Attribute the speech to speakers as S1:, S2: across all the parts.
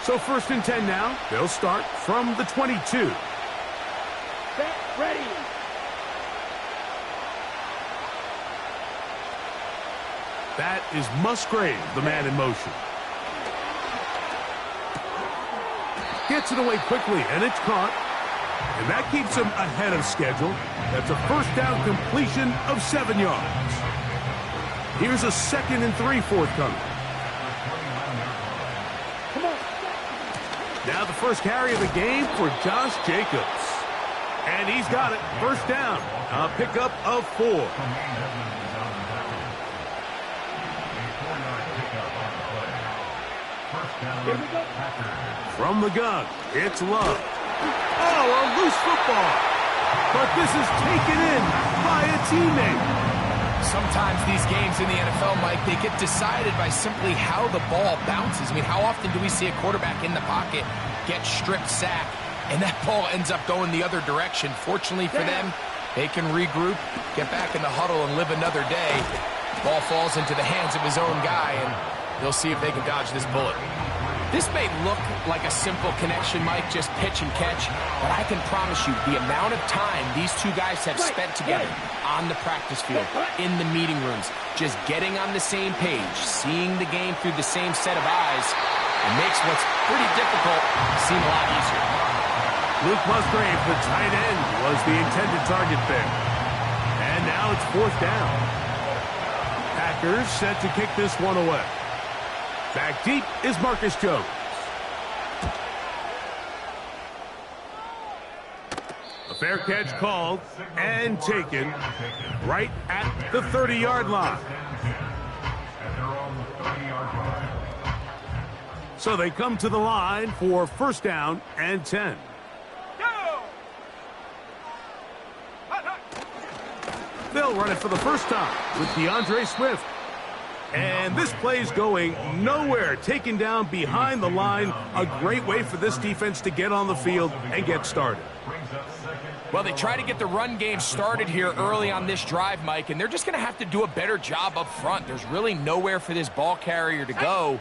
S1: So 1st and 10 now. They'll start from the 22.
S2: Set, ready.
S1: That is Musgrave, the man in motion. Gets it away quickly, and it's caught. And that keeps him ahead of schedule. That's a 1st down completion of 7 yards. Here's a 2nd and 3 forthcoming. Now the first carry of the game for Josh Jacobs. And he's got it. 1st down. A pickup of 4. From the gun, it's Love. Oh, a loose football. But this is taken in by a teammate.
S3: Sometimes these games in the NFL, Mike, they get decided by simply how the ball bounces. I mean, how often do we see a quarterback in the pocket get stripped sack, and that ball ends up going the other direction? Fortunately for them, they can regroup, get back in the huddle, and live another day. Ball falls into the hands of his own guy, and they'll see if they can dodge this bullet. This may look like a simple connection, Mike, just pitch and catch, but I can promise you the amount of time these two guys have spent together on the practice field, in the meeting rooms, just getting on the same page, seeing the game through the same set of eyes, it makes what's pretty difficult seem a lot easier.
S1: Luke Musgrave, the tight end, was the intended target there. And now it's 4th down. Packers set to kick this one away. Back deep is Marcus Jones. A fair catch called and taken right at the 30-yard line. So they come to the line for 1st down and 10. They'll run it for the first time with DeAndre Swift. And this play's going nowhere. Taken down behind the line. A great way for this defense to get on the field and get started.
S3: Well, they try to get the run game started here early on this drive, Mike, and they're just going to have to do a better job up front. There's really nowhere for this ball carrier to go.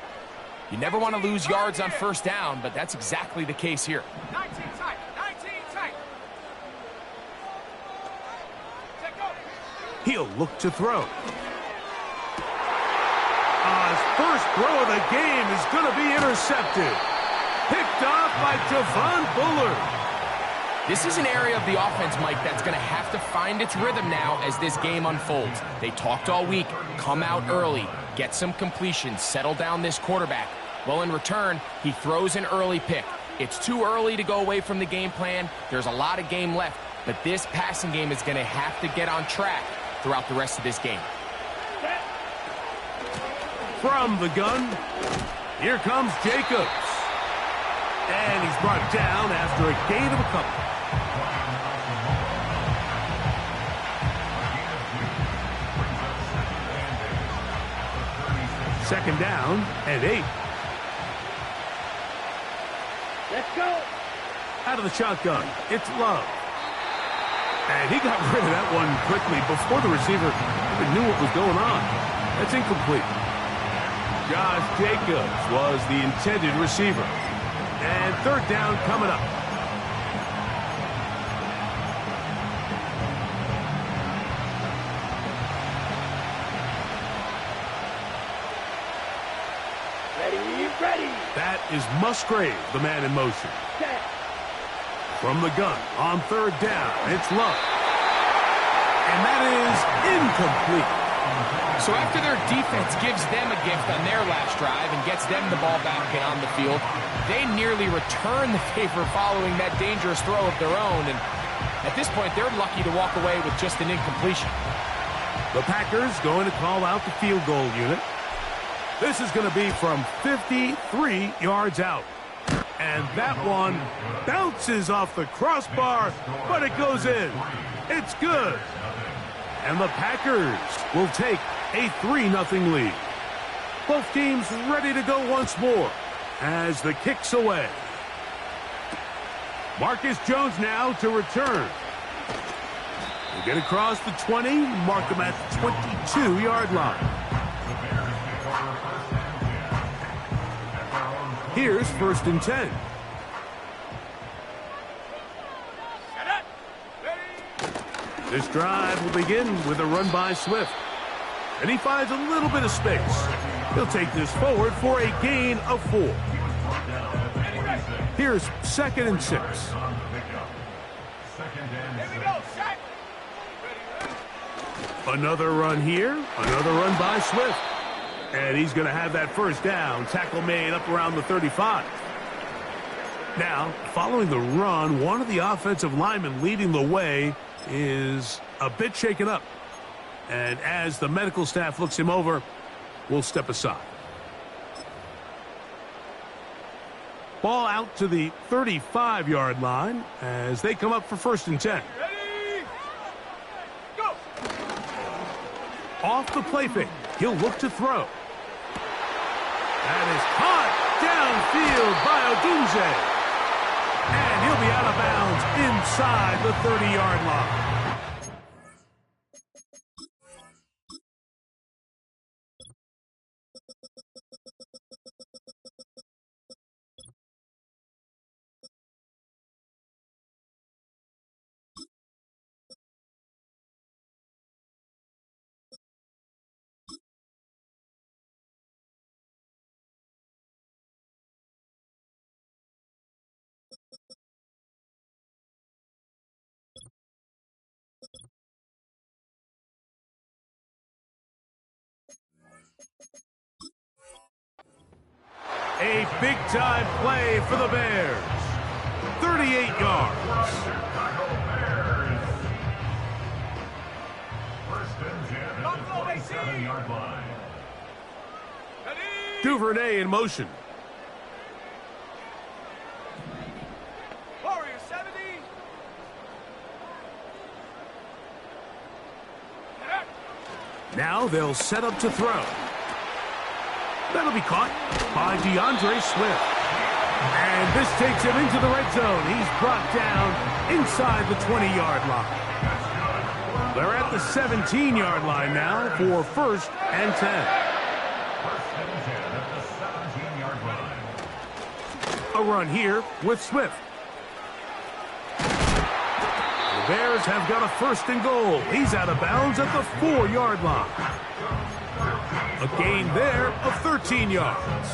S3: You never want to lose yards on 1st down, but that's exactly the case here.
S2: 19 tight, 19 tight.
S1: He'll look to throw. His first throw of the game is going to be intercepted. Picked off by Javon Bullard.
S3: This is an area of the offense, Mike, that's going to have to find its rhythm now as this game unfolds. They talked all week. Come out early. Get some completions. Settle down this quarterback. Well, in return, he throws an early pick. It's too early to go away from the game plan. There's a lot of game left. But this passing game is going to have to get on track throughout the rest of this game.
S1: From the gun, here comes Jacobs. And he's brought down after a gain of a couple. Second down and 8.
S2: Let's go.
S1: Out of the shotgun, it's Love. And he got rid of that one quickly before the receiver even knew what was going on. That's incomplete. Josh Jacobs was the intended receiver. And 3rd down coming up.
S2: Ready.
S1: That is Musgrave, the man in motion.
S2: Set.
S1: From the gun on 3rd down, it's Love. And that is incomplete.
S3: So after their defense gives them a gift on their last drive and gets them the ball back and on the field, they nearly return the favor following that dangerous throw of their own. And at this point, they're lucky to walk away with just an incompletion.
S1: The Packers going to call out the field goal unit. This is going to be from 53 yards out. And that one bounces off the crossbar, but it goes in. It's good. And the Packers will take a 3-0 lead. Both teams ready to go once more as the kick's away. Marcus Jones now to return. They get across the 20, mark them at the 22-yard line. Here's 1st and 10. This drive will begin with a run by Swift. And he finds a little bit of space. He'll take this forward for a gain of 4. Here's 2nd and 6. Another run here. Another run by Swift. And he's going to have that 1st down. Tackle made up around the 35. Now, following the run, one of the offensive linemen leading the way is a bit shaken up. And as the medical staff looks him over, we'll step aside. Ball out to the 35-yard line as they come up for 1st and 10.
S2: Ready? Go!
S1: Off the play fake, he'll look to throw. That is caught downfield by Odunze. And he'll be out of bounds inside the 30-yard line. A big-time play for the Bears. 38 yards. Duvernay in motion.
S2: Warrior 70.
S1: Now they'll set up to throw. That'll be caught by DeAndre Swift. And this takes him into the red zone. He's brought down inside the 20-yard line. They're at the 17-yard line now for 1st and 10. A run here with Swift. The Bears have got a 1st and goal. He's out of bounds at the 4-yard line. A gain there of 13 yards.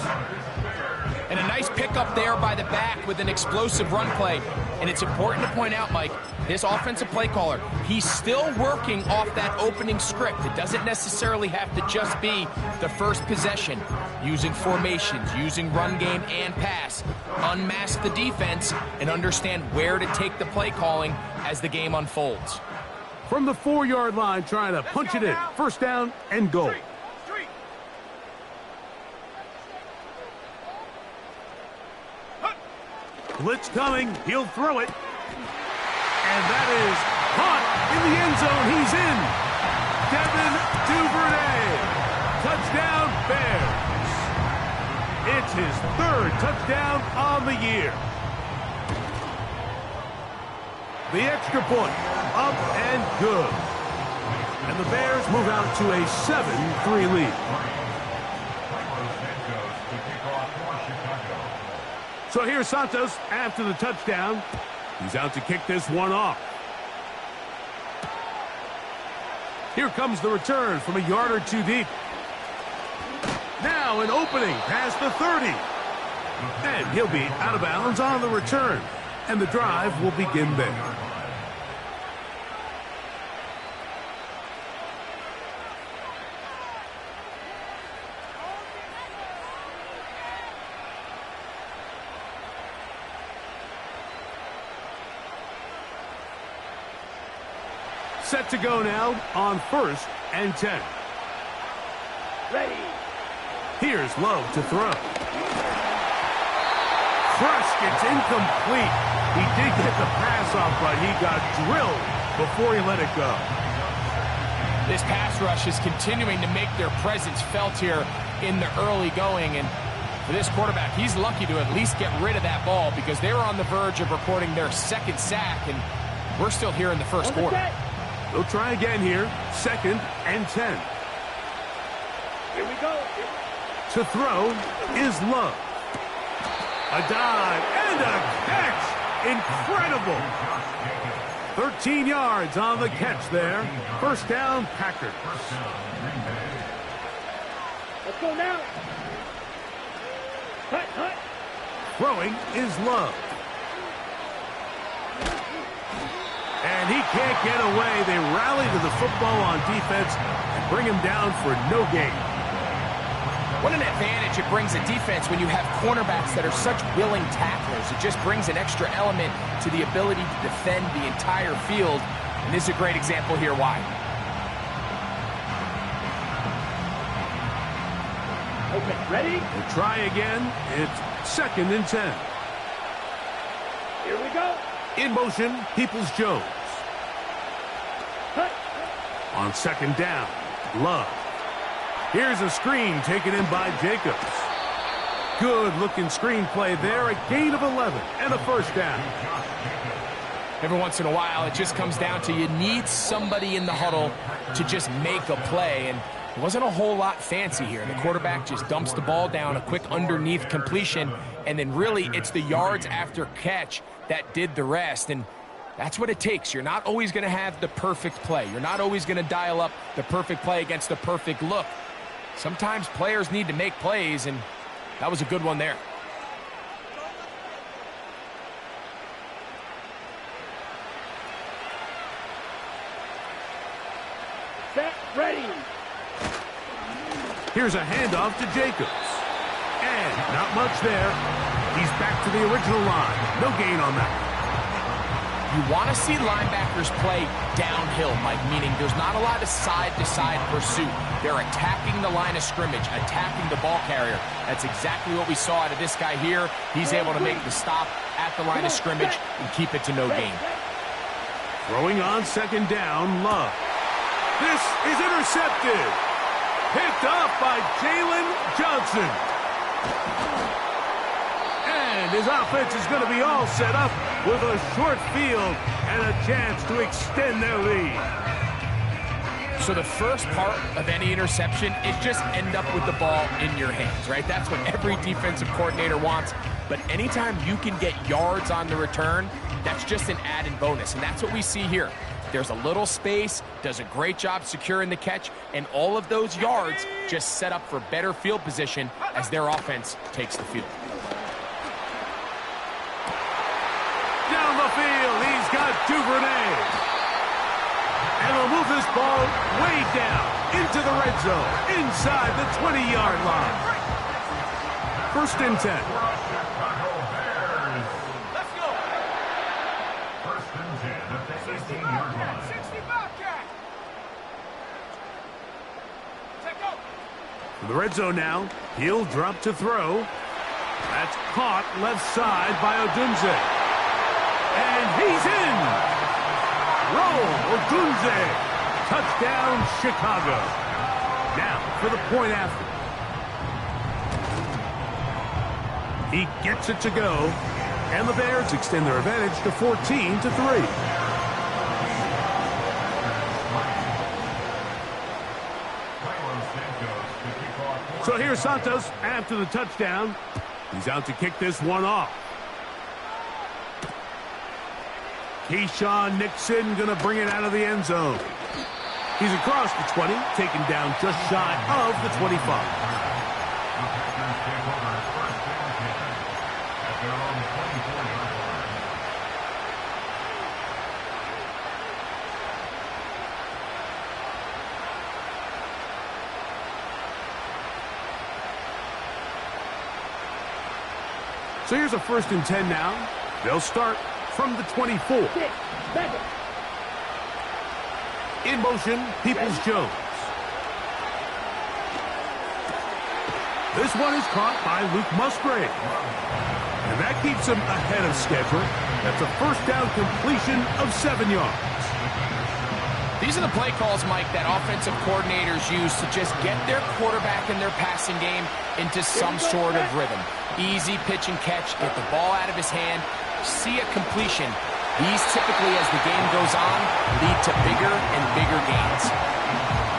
S3: And a nice pickup there by the back with an explosive run play. And it's important to point out, Mike, this offensive play caller, he's still working off that opening script. It doesn't necessarily have to just be the first possession. Using formations, using run game and pass. Unmask the defense and understand where to take the play calling as the game unfolds.
S1: From the 4-yard line, trying to punch it in. 1st down and goal. Blitz coming. He'll throw it. And that is caught in the end zone. He's in. Devin Duvernay. Touchdown, Bears. It's his 3rd touchdown on the year. The extra point. Up and good. And the Bears move out to a 7-3 lead. So here's Santos after the touchdown. He's out to kick this one off. Here comes the return from a yard or 2 deep. Now an opening past the 30. And he'll be out of bounds on the return. And the drive will begin there. Set to go now on 1st and 10.
S2: Ready.
S1: Here's Love to throw. Crush gets incomplete. He did get the pass off, but he got drilled before he let it go.
S3: This pass rush is continuing to make their presence felt here in the early going. And for this quarterback, he's lucky to at least get rid of that ball because they were on the verge of recording their 2nd sack, and we're still here in the 1st quarter.
S1: They'll try again here. 2nd and 10.
S2: Here we go.
S1: To throw is Love. A dive and a catch. Incredible. 13 yards on the catch there. First down, Packers.
S2: Let's go now. Hut, hut.
S1: Throwing is Love. And he can't get away. They rally to the football on defense and bring him down for no gain.
S3: What an advantage it brings a defense when you have cornerbacks that are such willing tacklers. It just brings an extra element to the ability to defend the entire field. And this is a great example here why.
S2: Okay, ready?
S1: We'll try again. It's 2nd and 10.
S2: Here we go.
S1: In motion, Peoples-Jones.
S2: Hut.
S1: On 2nd down, Love. Here's a screen taken in by Jacobs. Good-looking screen play there. A gain of 11 and a first down.
S3: Every once in a while, it just comes down to you need somebody in the huddle to just make a play. And it wasn't a whole lot fancy here. The quarterback just dumps the ball down, a quick underneath completion, and then really it's the yards after catch that did the rest. And that's what it takes. You're not always going to have the perfect play. You're not always going to dial up the perfect play against the perfect look. Sometimes players need to make plays, and that was a good one there.
S2: Set, ready.
S1: Here's a handoff to Jacobs. And not much there. He's back to the original line. No gain on that.
S3: You want to see linebackers play downhill, Mike, meaning there's not a lot of side-to-side pursuit. They're attacking the line of scrimmage, attacking the ball carrier. That's exactly what we saw out of this guy here. He's able to make the stop at the line of scrimmage and keep it to no gain.
S1: Throwing on 2nd down, Love. This is intercepted. Picked off by Jalen Johnson. And his offense is going to be all set up with a short field and a chance to extend their lead.
S3: So the first part of any interception is just end up with the ball in your hands, right? That's what every defensive coordinator wants. But anytime you can get yards on the return, that's just an added bonus. And that's what we see here. There's a little space, does a great job securing the catch, and all of those yards just set up for better field position as their offense takes the field.
S1: Down the field, he's got Duvernay. And he'll move this ball way down into the red zone, inside the 20-yard line. 1st and 10.
S2: Let's go.
S4: 1st and 10 at the 18-yard line.
S2: 60 Bobcat. Take go.
S1: For the red zone now, he'll drop to throw. That's caught left side by Odunze. And he's in. Roll Odunze. Touchdown, Chicago. Now for the point after. He gets it to go. And the Bears extend their advantage to 14-3. So here's Santos after the touchdown. He's out to kick this one off. Keyshawn Nixon going to bring it out of the end zone. He's across the 20, taken down just shy of the 25. So here's a 1st and 10 now. They'll start from the 24. In motion, Peoples-Jones. This one is caught by Luke Musgrave. And that keeps him ahead of schedule. That's a 1st down completion of 7 yards.
S3: These are the play calls, Mike, that offensive coordinators use to just get their quarterback and their passing game into some sort of rhythm. Easy pitch and catch, get the ball out of his hand, see a completion. These typically, as the game goes on, lead to bigger and bigger gains.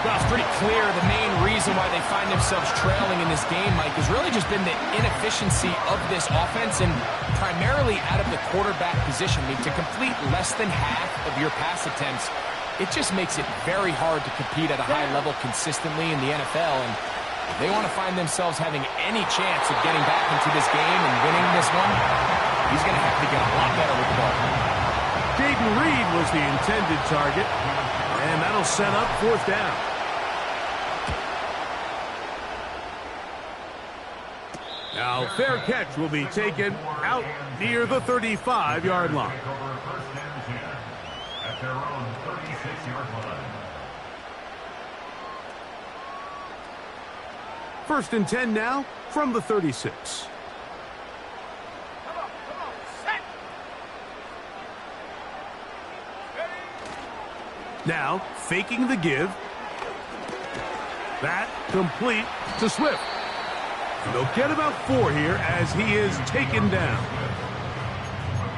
S3: Well, it's pretty clear the main reason why they find themselves trailing in this game, Mike, has really just been the inefficiency of this offense and primarily out of the quarterback position. I mean, to complete less than half of your pass attempts, it just makes it very hard to compete at a high level consistently in the NFL. And if they want to find themselves having any chance of getting back into this game and winning this one, he's going to have to get a lot better with the ball.
S1: Jayden Reed was the intended target, and that'll set up 4th down. Now, fair catch will be taken out near the 35-yard line.
S4: At their own 36-yard line.
S1: 1st and 10 now from the 36.
S2: Come on, set. Ready.
S1: Now, faking the give. That complete to Swift. And they'll get about 4 here as he is taken down.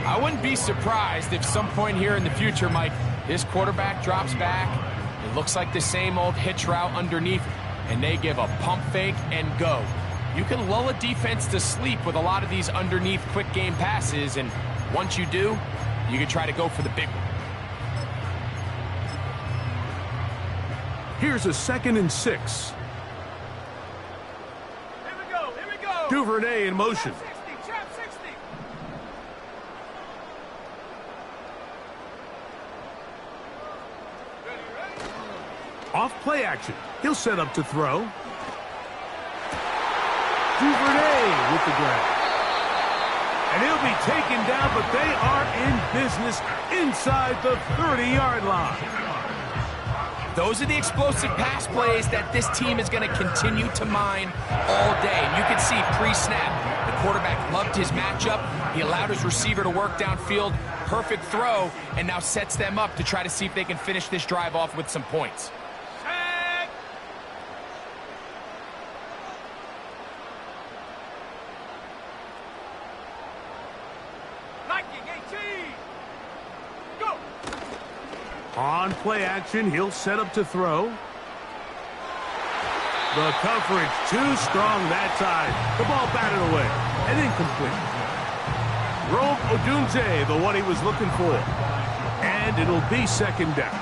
S3: I wouldn't be surprised if some point here in the future, Mike, this quarterback drops back. It looks like the same old hitch route underneath, and they give a pump fake and go. You can lull a defense to sleep with a lot of these underneath quick game passes, and once you do, you can try to go for the big one.
S1: Here's a 2nd and 6.
S2: Here we go, here we go.
S1: Duvernay in motion.
S2: Trap 60. Ready.
S1: Off play action. He'll set up to throw. Duvernay with the grab. And he'll be taken down, but they are in business inside the 30-yard line.
S3: Those are the explosive pass plays that this team is going to continue to mine all day. And you can see pre-snap, the quarterback loved his matchup. He allowed his receiver to work downfield. Perfect throw, and now sets them up to try to see if they can finish this drive off with some points.
S2: Set. Lightning 18. Go.
S1: On play action, he'll set up to throw. The coverage too strong that time. The ball batted away and incomplete. Rome Odunze, the one he was looking for. And it'll be 2nd down.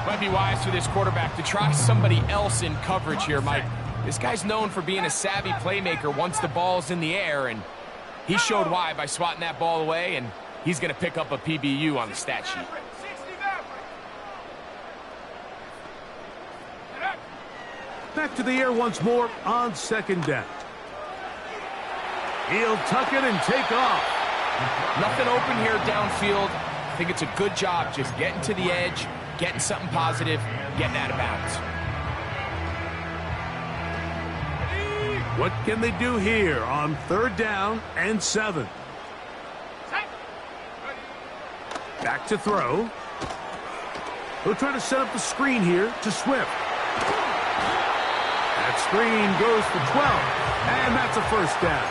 S3: Might be wise for this quarterback to try somebody else in coverage here, Mike. This guy's known for being a savvy playmaker once the ball's in the air, and he showed why by swatting that ball away, and he's going to pick up a PBU on the stat sheet.
S2: 60 Maverick.
S1: Back to the air once more on 2nd down. He'll tuck it and take off.
S3: Nothing open here downfield. I think it's a good job just getting to the edge, getting something positive, getting out of bounds.
S1: What can they do here on 3rd down and 7?
S2: Set.
S1: Back to throw. He'll try to set up the screen here to Swift. That screen goes for 12, and that's a 1st down.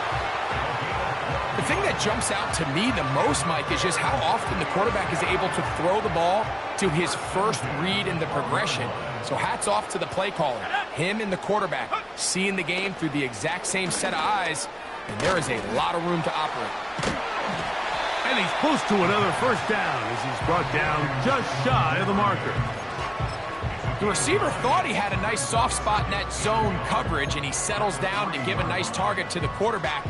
S3: The thing that jumps out to me the most, Mike, is just how often the quarterback is able to throw the ball to his first read in the progression. So hats off to the play caller. Him and the quarterback seeing the game through the exact same set of eyes, and there is a lot of room to operate.
S1: And he's close to another 1st down as he's brought down just shy of the marker.
S3: The receiver thought he had a nice soft spot in that zone coverage, and he settles down to give a nice target to the quarterback.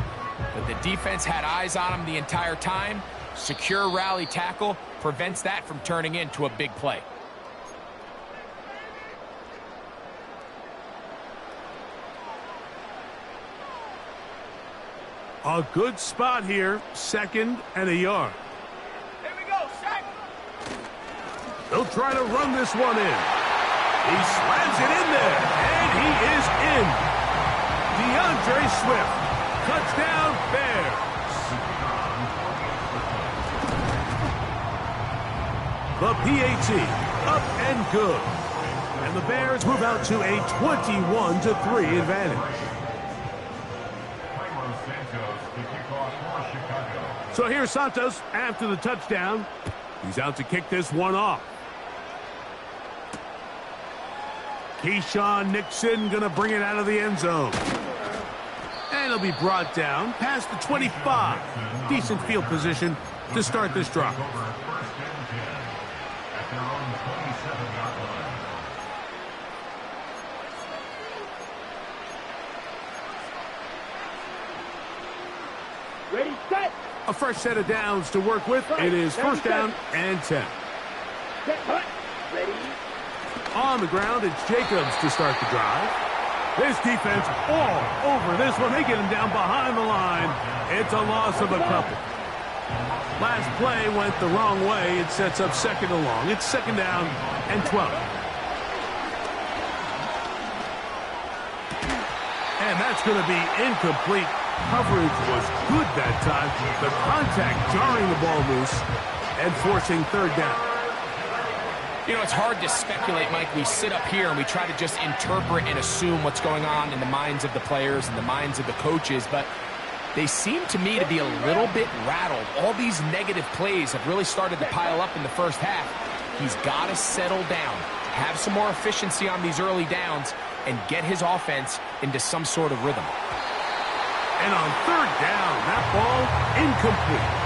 S3: But the defense had eyes on him the entire time. Secure rally tackle prevents that from turning into a big play.
S1: A good spot here, 2nd and a yard.
S2: Here we go, set.
S1: They'll try to run this one in. He slams it in there, and he is in. DeAndre Swift, touchdown Bears. The PAT, up and good. And the Bears move out to a 21-3 advantage. So here's Santos after the touchdown. He's out to kick this one off. Keyshawn Nixon going to bring it out of the end zone. And it'll be brought down past the 25. Decent field position to start this drive.
S4: First and 10 at their own 27-yard line.
S2: Ready, set.
S1: A fresh set of downs to work with. It is first down and 10.
S2: Set, hut. Ready.
S1: On the ground, it's Jacobs to start the drive. This defense all over this one. They get him down behind the line. It's a loss of a couple. Last play went the wrong way. It sets up second and long. It's second down and 12. And that's going to be incomplete. Coverage was good that time. The contact jarring the ball loose and forcing third down.
S3: You know, it's hard to speculate, Mike. We sit up here and we try to just interpret and assume what's going on in the minds of the players and the minds of the coaches, but they seem to me to be a little bit rattled. All these negative plays have really started to pile up in the first half. He's got to settle down, have some more efficiency on these early downs, and get his offense into some sort of rhythm.
S1: And on third down, that ball incomplete.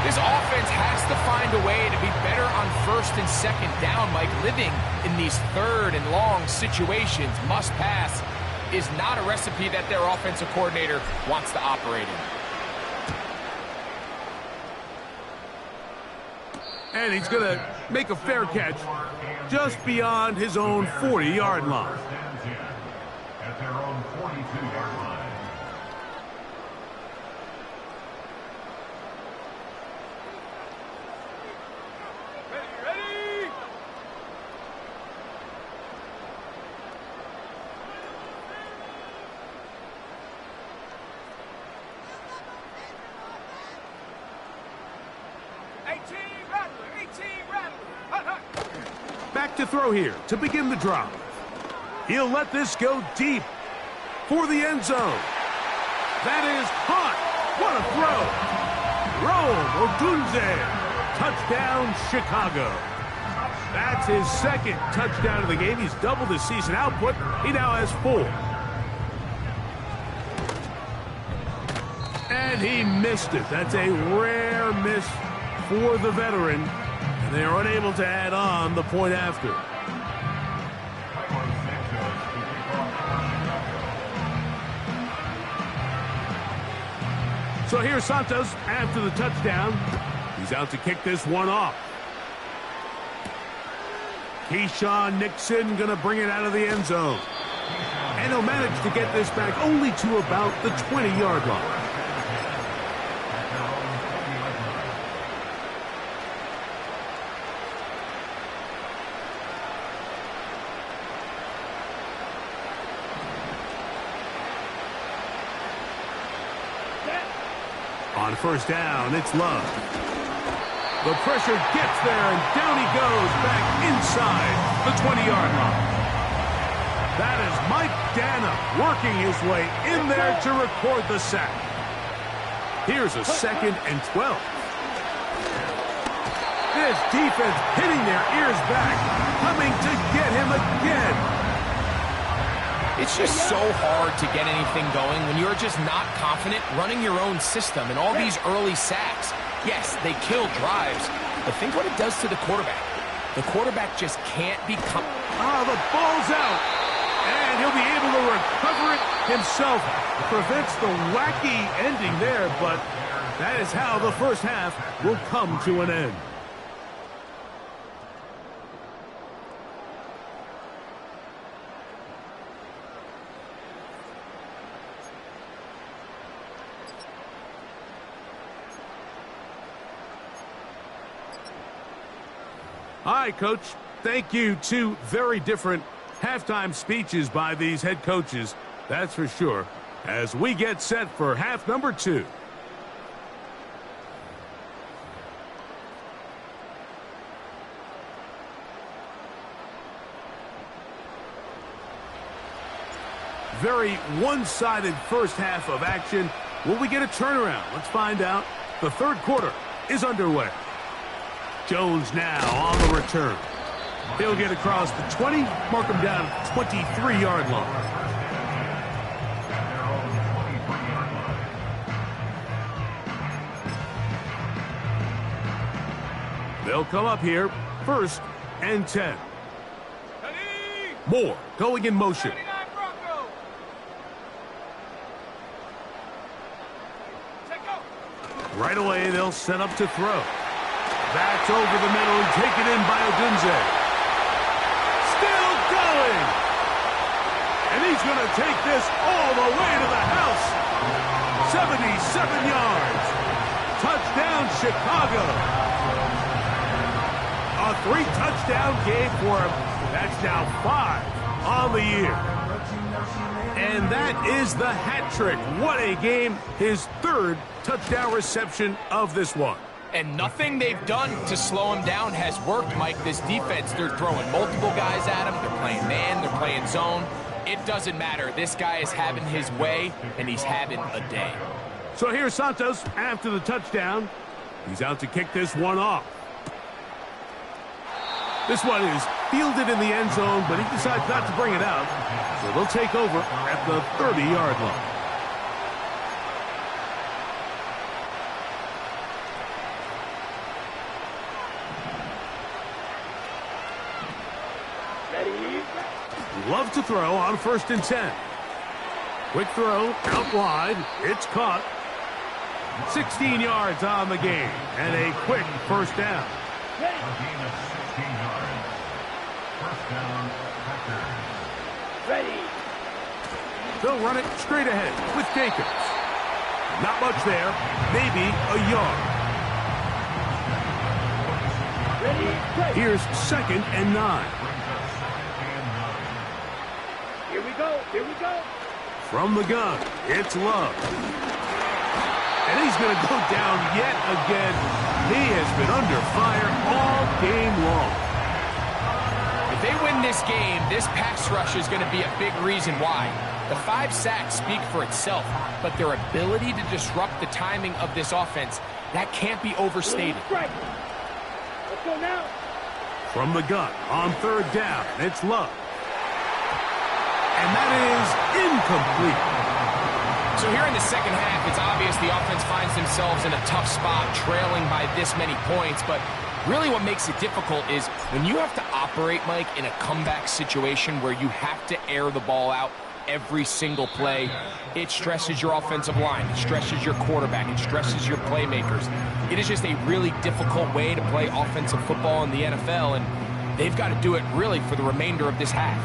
S3: This offense has to find a way to be better on first and second down, Mike. Living in these third and long situations, must pass, is not a recipe that their offensive coordinator wants to operate in.
S1: And he's going to make a fair catch just beyond his own 40-yard line.
S4: First and 10 at their own 42-yard line.
S2: Ready. 18 Rattler. 18 Rattler. Hut, hut.
S1: Back to throw here to begin the drive. He'll let this go deep for the end zone. That is caught. What a throw. Rome Odunze. Touchdown, Chicago. That's his second touchdown of the game. He's doubled his season output. He now has 4. And he missed it. That's a rare miss for the veteran. And they are unable to add on the point after. So here's Santos after the touchdown. He's out to kick this one off. Keyshawn Nixon going to bring it out of the end zone. And he'll manage to get this back only to about the 20-yard line. On first down, it's Love. The pressure gets there, and down he goes back inside the 20-yard line. That is Mike Dana working his way in there to record the sack. Here's a second and 12. This defense hitting their ears back, coming to get him again.
S3: It's just so hard to get anything going when you're just not confident running your own system. And all these early sacks, yes, they kill drives, but think what it does to the quarterback. The quarterback just can't become...
S1: The ball's out, and he'll be able to recover it himself. Prevents the wacky ending there, but that is how the first half will come to an end. All right, Coach, thank you. 2 very different halftime speeches by these head coaches, that's for sure, as we get set for half number 2. Very one-sided first half of action. Will we get a turnaround? Let's find out. The third quarter is underway. Jones now on the return. He'll get across the 20, mark him down at the 23-yard line. They'll come up here, 1st and 10. Moore going in motion. Right away, they'll set up to throw. That's over the middle and taken in by Odunze. Still going. And he's going to take this all the way to the house. 77 yards. Touchdown, Chicago. A 3-touchdown game for him. That's now 5 on the year. And that is the hat trick. What a game. His 3rd touchdown reception of this one.
S3: And nothing they've done to slow him down has worked, Mike. This defense, they're throwing multiple guys at him. They're playing man, they're playing zone. It doesn't matter. This guy is having his way, and he's having a day.
S1: So here's Santos after the touchdown. He's out to kick this one off. This one is fielded in the end zone, but he decides not to bring it out. So they'll take over at the 30-yard line. Love to throw on 1st and 10. Quick throw out wide. It's caught. 16 yards on the game and a quick 1st down.
S4: A gain of 16 yards. 1st down, Packers.
S2: Ready.
S1: They'll run it straight ahead with Jacobs. Not much there. Maybe a yard.
S2: Ready.
S1: Here's 2nd and 9.
S2: Here we go. Here we go.
S1: From the gun, it's Love. And he's going to go down yet again. He has been under fire all game long.
S3: If they win this game, this pass rush is going to be a big reason why. The 5 sacks speak for itself, but their ability to disrupt the timing of this offense, that can't be overstated.
S2: Let's go now.
S1: From the gun on 3rd down, it's Love. And that is incomplete.
S3: So here in the second half, it's obvious the offense finds themselves in a tough spot, trailing by this many points. But really what makes it difficult is when you have to operate, Mike, in a comeback situation where you have to air the ball out every single play, it stresses your offensive line, it stresses your quarterback, it stresses your playmakers. It is just a really difficult way to play offensive football in the NFL, and they've got to do it really for the remainder of this half.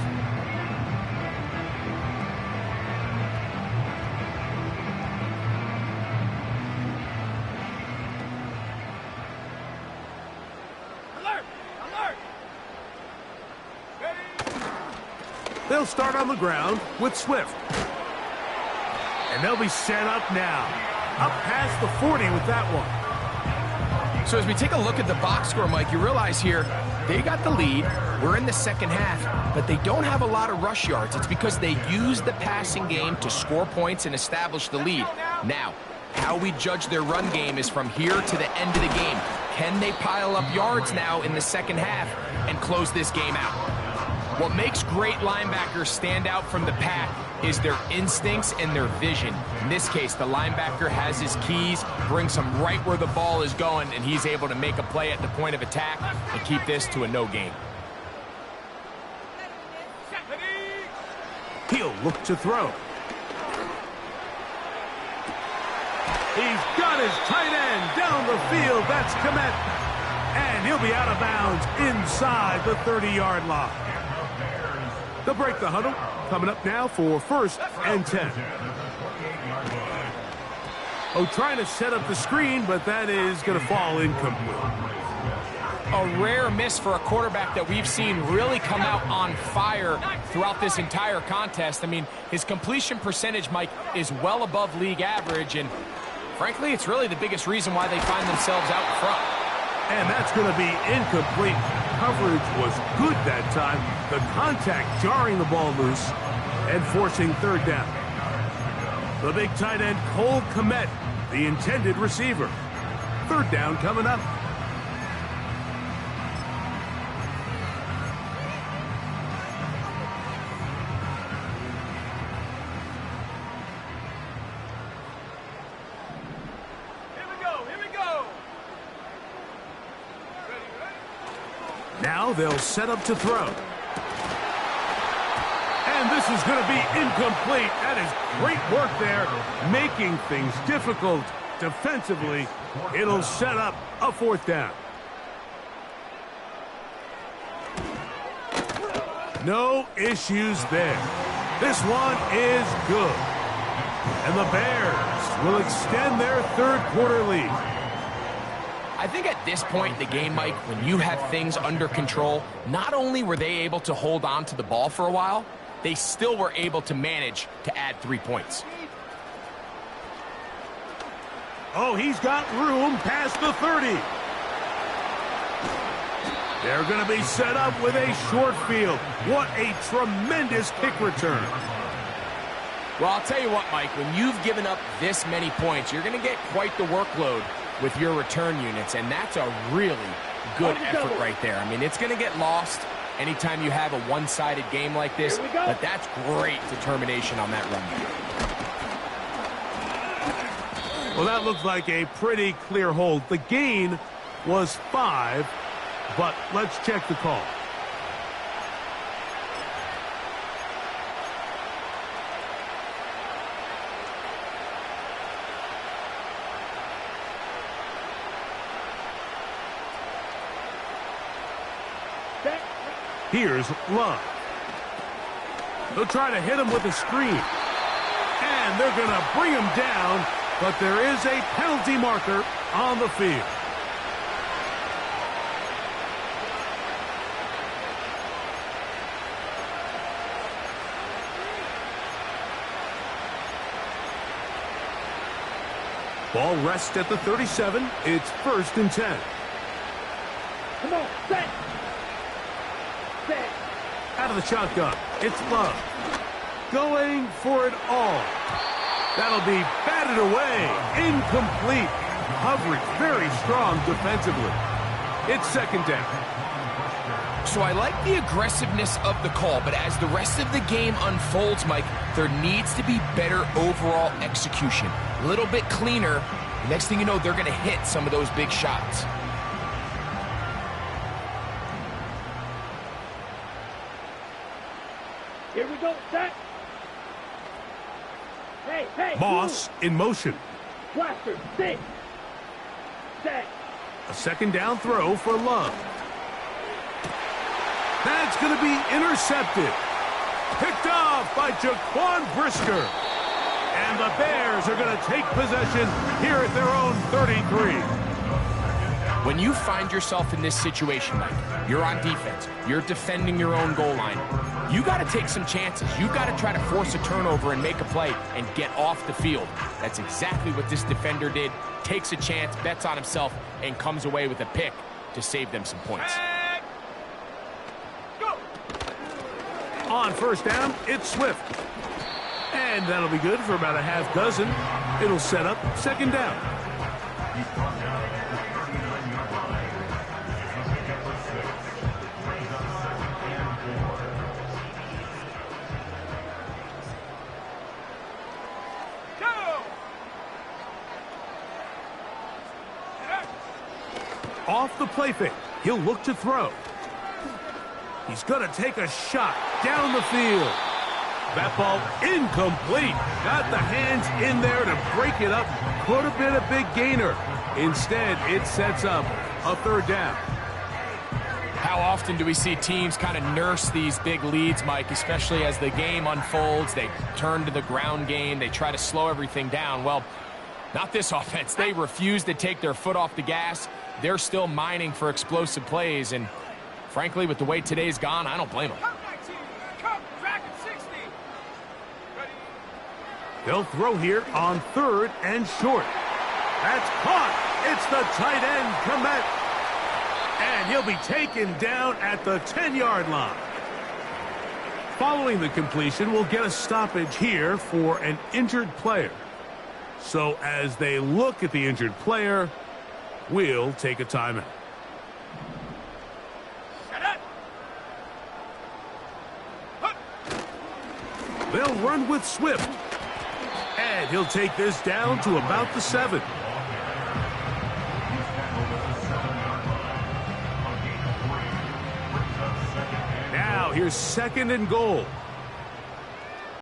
S1: They'll start on the ground with Swift. And they'll be set up now. Up past the 40 with that one.
S3: So as we take a look at the box score, Mike, you realize here, they got the lead. We're in the second half, but they don't have a lot of rush yards. It's because they use the passing game to score points and establish the lead. Now, how we judge their run game is from here to the end of the game. Can they pile up yards now in the second half and close this game out? What makes great linebackers stand out from the pack is their instincts and their vision. In this case, the linebacker has his keys, brings him right where the ball is going, and he's able to make a play at the point of attack and keep this to a no gain.
S1: He'll look to throw. He's got his tight end down the field. That's Kmet. And he'll be out of bounds inside the 30-yard line. They'll break the huddle. Coming up now for 1st and 10. Oh, trying to set up the screen, but that is going to fall incomplete.
S3: A rare miss for a quarterback that we've seen really come out on fire throughout this entire contest. I mean, his completion percentage, Mike, is well above league average, and frankly, it's really the biggest reason why they find themselves out front.
S1: And that's going to be incomplete. Coverage was good that time. The contact jarring the ball loose and forcing 3rd down. The big tight end, Cole Kmet, the intended receiver. 3rd down coming up. Now they'll set up to throw. And this is going to be incomplete. That is great work there, making things difficult defensively. It'll set up a 4th down. No issues there. This one is good. And the Bears will extend their 3rd quarter lead.
S3: I think at this point in the game, Mike, when you have things under control, not only were they able to hold on to the ball for a while, they still were able to manage to add 3 points.
S1: Oh, he's got room past the 30. They're going to be set up with a short field. What a tremendous kick return.
S3: Well, I'll tell you what, Mike, when you've given up this many points, you're going to get quite the workload with your return units, and that's a really good effort right there. I mean, it's going to get lost anytime you have a one-sided game like this, but that's great determination on that run.
S1: Well, that looks like a pretty clear hold. The gain was 5, but let's check the call. Here's Love. They'll try to hit him with a screen. And they're going to bring him down, but there is a penalty marker on the field. Ball rests at the 37. It's 1st and 10.
S2: Come on, set. Set.
S1: Out of the shotgun, it's Love. Going for it all. That'll be batted away. Incomplete. Coverage very strong defensively. It's 2nd down.
S3: So I like the aggressiveness of the call, but as the rest of the game unfolds, Mike, there needs to be better overall execution. A little bit cleaner. Next thing you know, they're going to hit some of those big shots.
S2: Here we go, set. Hey, hey.
S1: Moss in motion.
S2: Blaster, sit. Set.
S1: A 2nd down throw for Love. That's going to be intercepted. Picked off by Jaquan Brisker. And the Bears are going to take possession here at their own 33.
S3: When you find yourself in this situation, Mike, you're on defense, you're defending your own goal line, you got to take some chances. You got to try to force a turnover and make a play and get off the field. That's exactly what this defender did. Takes a chance, bets on himself, and comes away with a pick to save them some points.
S2: Go.
S1: On 1st down, it's Swift. And that'll be good for about a half dozen. It'll set up 2nd down.
S4: He's brought down at the 39-yard line. This is a 6. Brings up 2nd and 4.
S2: Go.
S1: Off the play fake, he'll look to throw. He's going to take a shot down the field. That ball incomplete. Got the hands in there to break it up. Could have been a big gainer. Instead, it sets up a 3rd down.
S3: How often do we see teams kind of nurse these big leads, Mike, especially as the game unfolds? They turn to the ground game. They try to slow everything down. Well, not this offense. They refuse to take their foot off the gas. They're still mining for explosive plays. And frankly, with the way today's gone, I don't blame them.
S2: Come 19. Come, Dragon 60. Ready.
S1: They'll throw here on 3rd and short. That's caught. It's the tight end, Kmet. And he'll be taken down at the 10-yard line. Following the completion, we'll get a stoppage here for an injured player. So as they look at the injured player, we'll take a timeout.
S2: Shut up. Hup.
S1: They'll run with Swift. And he'll take this down to about the 7.
S4: He's tackled at the 7-yard line. On gain of 3.
S1: Now here's second and goal.